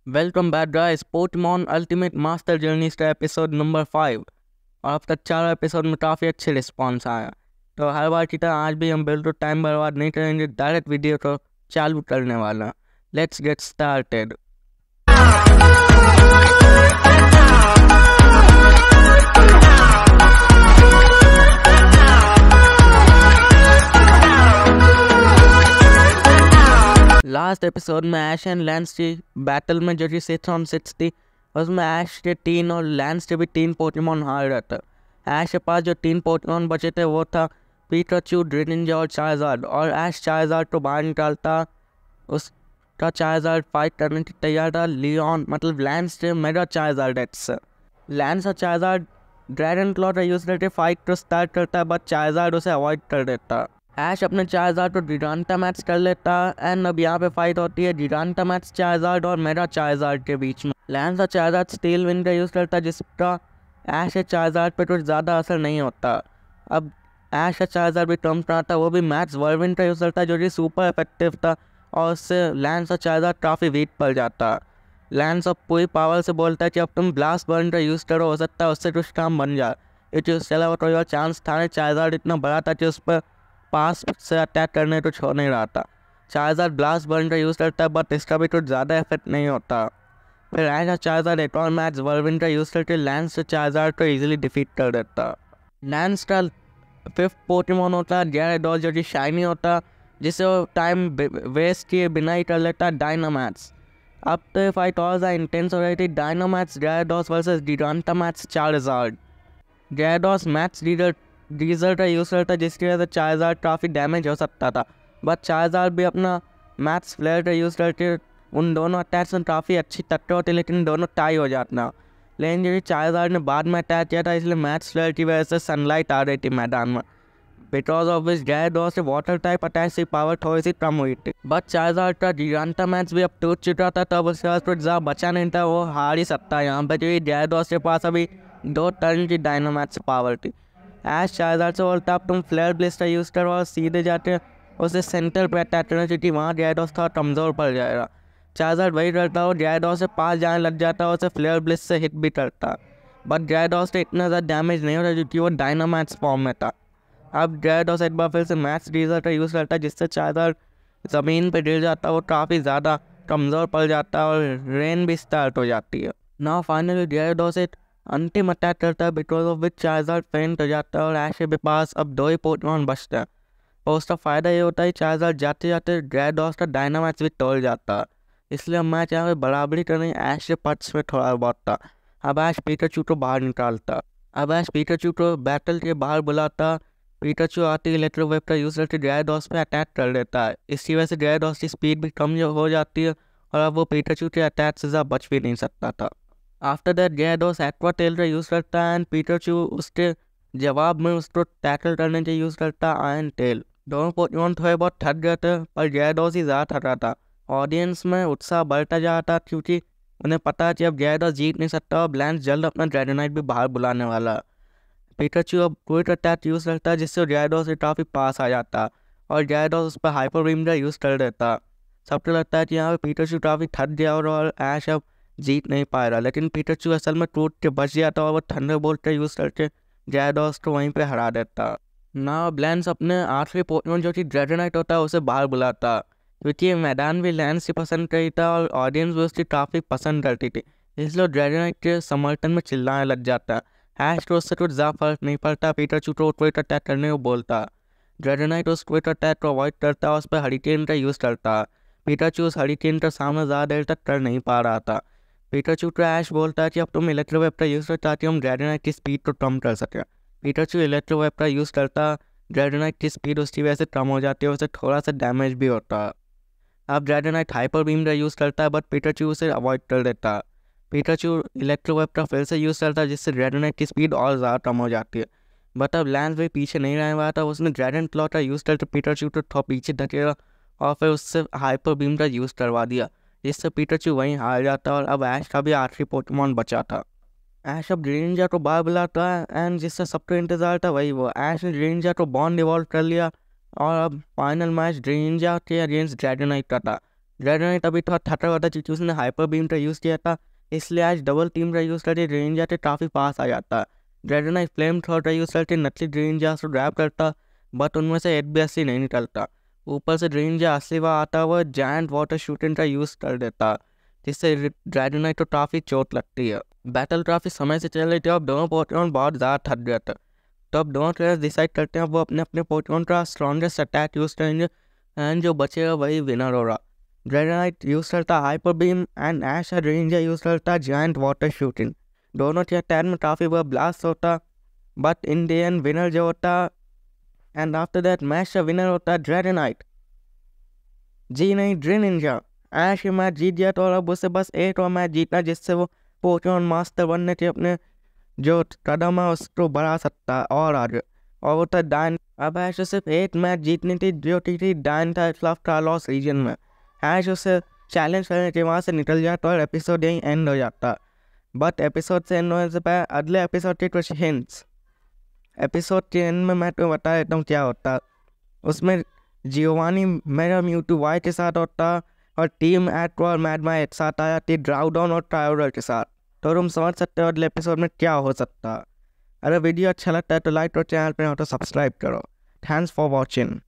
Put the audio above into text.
Welcome back guys, Pokemon ultimate master journey का episode number 5। और अब तक 4 एपिसोड में काफ़ी अच्छे रिस्पांस आया। तो हर बार की तरह आज भी हम बिल्कुल टाइम बर्बाद नहीं करेंगे, डायरेक्ट वीडियो को चालू करने वाला। Let's get started. Last episode में ऐश एंड लैंस की बैटल में जो कि 6-on-6 थी, उसमें ऐश के 3 और लैंस के भी 3 पोकेमॉन हार रहा था। ऐश के पास जो 3 पोकेमॉन बचे थे वो था पिकाचू, ग्रेनिंजा और चार्जार्ड। और ऐश चार्जार्ड को बाहर निकालता, उसका चार्जार्ड फाइट करने की तैयार था लियोन मतलब लैंस से मेगा चार्जार्ड एक्स। लैंस और चार्जार्ड ड्रैगन क्लॉ का यूज़ करके फाइट को स्टार्ट करता है, बट चार्जार्ड उसे अवॉइड कर देता। ऐश अपने चार्जार्ड को गिगांटा मैच कर लेता एंड अब यहाँ पे फाइट होती है गिगांटा मैच चार्जार्ड और मेगा चार्जार्ड के बीच में। लैंस और चार्जार्ड स्टील विंड का यूज़ करता, जिसका ऐश के चार्जार्ड पे कुछ ज़्यादा असर नहीं होता। अब ऐश का चार्जार्ड भी कम था, वो भी मैक्स वर्विंड का यूज़ करता जो कि सुपर इफेक्टिव था, और उससे लैंस और चार्जार्ड काफ़ी वीक पड़ जाता। लैंस अब पूरी पावर से बोलता है कि अब तुम ब्लास्ट बर्न का यूज़ करो, हो सकता है उससे कुछ काम बन जाए। क्योंकि उसके अलावा कोई और चांस था नहीं। चार्जार्ड इतना बड़ा था कि उस पर पास से अटैक करने को छोड़ नहीं रहा था। चार्जार्ड ब्लास्ट बर्न का यूज़ करता है, बट इसका भी कुछ ज़्यादा इफेक्ट नहीं होता। फिर ऐसा चार्जार्ड एक और मैच वर्विन का यूज़ करके लैंस से चार्जार्ड को इजीली डिफीट कर देता। लैंस का 5th पोकेमॉन होता है gyarados, जो कि शाइनी होता, जिससे वो टाइम वेस्ट किए बिना ही कर लेता डायनामैक्स। अब तो फाइट और ज़्यादा इंटेंस हो रही थी। Dynamax gyarados versus Gigantamax Charizard. gyarados max geyser का यूज़ करता, जिसकी वजह से चार्जार्ड काफ़ी डैमेज हो सकता था, बट चार्जार्ड भी अपना मैक्स फ्लेयर का यूज़ करके उन दोनों अटैक्स में काफ़ी अच्छी टक्कर होती, लेकिन दोनों टाई हो जाता। लेकिन जो चार्जार्ड ने बाद में अटैक किया था, इसलिए मैक्स फ्लेयर की वजह से सनलाइट आ रही थी मैदान में, बिकॉज ऑफ विच gyarados से वाटर टाइप अटैक से पावर थोड़ी सी कम हुई थी। बट चार्जार्ड का गिगांटा मैच भी अब टूट चुका था, तब उसके पास कुछ ज़्यादा बचा नहीं था, वो हार ही सकता है यहाँ पर, क्योंकि gyarados के पास अभी 2 टर्न की डायनामैक्स पावर थी। ऐश चार्जार्ड से बोलता अब तुम फ्लेयर ब्लिस्ट का यूज़ करो और सीधे जाके उसे सेंटर पर अटैक करना, क्योंकि वहाँ gyarados थोड़ा कमज़ोर पड़ जाएगा। चार्जार्ड वही करता हो, gyarados से पास जाने लग जाता, उसे फ्लेयर ब्लिस्ट से हिट भी करता, बट gyarados से इतना ज़्यादा डैमेज नहीं होता क्योंकि वो डायनामैक्स फॉर्म में था। अब gyarados एक बार फिर से मैक्स डीजल का यूज़ करता है, जिससे चार्जार्ड ज़मीन पर गिर जाता, वो काफ़ी ज़्यादा कमज़ोर पड़ जाता और रेन भी स्टार्ट हो जाती है। नाउ फाइनली gyarados एक अंतिम अटैक करता है, बिकॉज ऑफ विच चार्जार्ड फेंट हो जाता है और ऐश के पास अब 2 ही पोकेमॉन बचते हैं। और उसका फ़ायदा ये होता है चार्जार्ड जाते जाते gyarados का डायनामैक्स भी तोड़ जाता है, इसलिए मैच यहाँ पे बराबरी करनी ऐश के पक्ष में थोड़ा बहुत था। अब ऐश पिकाचू को बाहर निकालता, अब ऐश पिकाचू को बैटल के बाहर बुलाता। पिकाचू आते इलेक्ट्रो वेव का यूज़ करके gyarados पे अटैक कर देता है, इसकी वजह से gyarados की स्पीड भी कम हो जाती है और अब वो पिकाचू के अटैक से ज़्यादा बच भी नहीं सकता था। After that gyarados aqua tail का यूज़ करता है एंड पिकाचू उसके जवाब में उसको टैकल करने के यूज़ करता आयरन टेल। दोनों पोकेमॉन थोड़े बहुत थक गए थे, पर gyarados ही ज़्यादा थक रहा था। ऑडियंस में उत्साह बढ़ता जा रहा था, क्योंकि उन्हें पता है कि अब gyarados जीत नहीं सकता और लैंस जल्द अपना ड्रैगोनाइट भी बाहर बुलाने वाला। पिकाचू अब क्विक अटैक यूज़ करता है, जिससे gyarados से काफ़ी पास आ जाता और gyarados उस पर हाइपर बीम का यूज़ कर देता। सबको लगता है कि यहाँ पे पिकाचू काफ़ी थक गया और ऐश अब जीत नहीं पा रहा, लेकिन पिकाचू असल में टूट के बच गया था और वो थंडरबोल्ट का यूज़ करके gyarados को वहीं पे हरा देता। ना लैंस अपने आखिरी पोकेमॉन जो कि ड्रैगोनाइट होता है उसे बाहर बुलाता, क्योंकि मैदान भी लैंस की पसंद करी था और ऑडियंस भी उसकी काफ़ी पसंद करती थी, इसलिए ड्रैगोनाइट के समर्थन में चिल्लाने लग जाता। ऐश को उससे कुछ ज़्यादा फर्क नहीं पड़ता, पिकाचू को क्विक अटैक करने को बोलता। ड्रैगोनाइट उस क्विक अटैक को अवॉइड करता और उस पर हरिकेन का यूज़ करता। पिकाचू उस हरिकेन का सामना ज़्यादा देर तक कर नहीं पा रहा था। पिकाचू को ऐश बोलता है कि अब तुम इलेक्ट्रो वेव का यूज़ कर, ताकि हम ड्रैगोनाइट की स्पीड को कम कर सकें। पिकाचू इलेक्ट्रो वेव का यूज़ करता, ड्रैगोनाइट की स्पीड उसकी वजह से कम हो जाती है, उसे थोड़ा सा डैमेज भी होता। अब ड्रैगोनाइट हाइपर बीम का यूज़ करता है, बट पिकाचू उसे अवॉइड कर देता। पिकाचू इलेक्ट्रो वेव का फिर से यूज़ करता है, जिससे ड्रैगोनाइट की स्पीड और ज़्यादा कम हो जाती है। बट अब लैंस भी पीछे नहीं रहने वाला था, उसने ड्रैगन क्लॉ का यूज़ करके पिकाचू को थोड़ा पीछे धकेला और फिर उससे हाइपर बीम का यूज़ करवा दिया, जिससे पिकाचू वहीं हार जाता और अब ऐश का भी आखिरी पोकेमॉन बचा था। ऐश अब ग्रेनिंजा को बाहर बुलाता है एंड जिससे सबको इंतजार था वही वो। ऐश ने ग्रेनिंजा को बॉन्ड इवॉल्व कर लिया और अब फाइनल मैच ग्रेनिंजा के अगेंस्ट ड्रैगोनाइट का था। ड्रैगोनाइट अभी थोड़ा थका हुआ था क्योंकि उसने हाइपर बीम का यूज़ किया था, इसलिए आज डबल टीम का यूज़ करके ग्रीनिंजा से काफ़ी पास आ जाता। ड्रैगोनाइट फ्लेम थ्रोर का यूज़ करके नकली ग्रीनिंजा को ग्रैब करता, बट उनमें से एक भी असली नहीं निकलता। ऊपर से ग्रीनिंजा असली बार आता हुआ जायंट वाटर शूटिंग का यूज़ कर देता, जिससे ड्रैगोनाइट को काफ़ी चोट लगती है। बैटल काफ़ी समय से चल रही थी, अब दोनों पोकेमॉन बहुत ज़्यादा थक गए थे। तो अब दोनों प्लेयर्स डिसाइड करते हैं वो अपने अपने पोकेमॉन का स्ट्रॉन्गेस्ट अटैक यूज़ करेंगे, एंड जो बचेगा वही विनर होगा। ड्रैगोनाइट यूज़ करता हाइपर बीम एंड ऐश और ग्रीनिंजा यूज़ करता जायंट वाटर शूटिंग। दोनों के अटैक में काफ़ी बड़ा ब्लास्ट होता, but in the end winner जो होता, एंड आफ्टर दैट मैच का विनर होता ड्रैगोनाइट। जी नहीं, ग्रीनिंजा। ऐश ये मैच जीत गया, तो अब उसे बस एक और मैच जीतना जिससे वो पोकेमॉन मास्टर बनने के अपने जो कदम है उसको बढ़ा सकता है और आगे। और वो था डायन। अब ऐश सिर्फ एक मैच जीतनी थी जो थी डायन था खिलाफ कार्लोस रीजन में। ऐश उसे चैलेंज करने के वहाँ से निकल जाता और एपिसोड यहीं एंड हो जाता। बट एपिसोड से एंड होने से पहले अगले एपिसोड के कुछ हिंट्स। एपिसोड के एंड में मैं तुम्हें बता देता हूँ क्या होता। उसमें जियोवानी मेगा म्यूटू वाई के साथ होता, और टीम एट और मैडमा एक साथ आया थी ड्राउडॉन और टायोडर के साथ। तो तुम समझ सकते हो अगले एपिसोड में क्या हो सकता। अगर वीडियो अच्छा लगता है तो लाइक और चैनल पर हो तो सब्सक्राइब करो। Thanks for watching.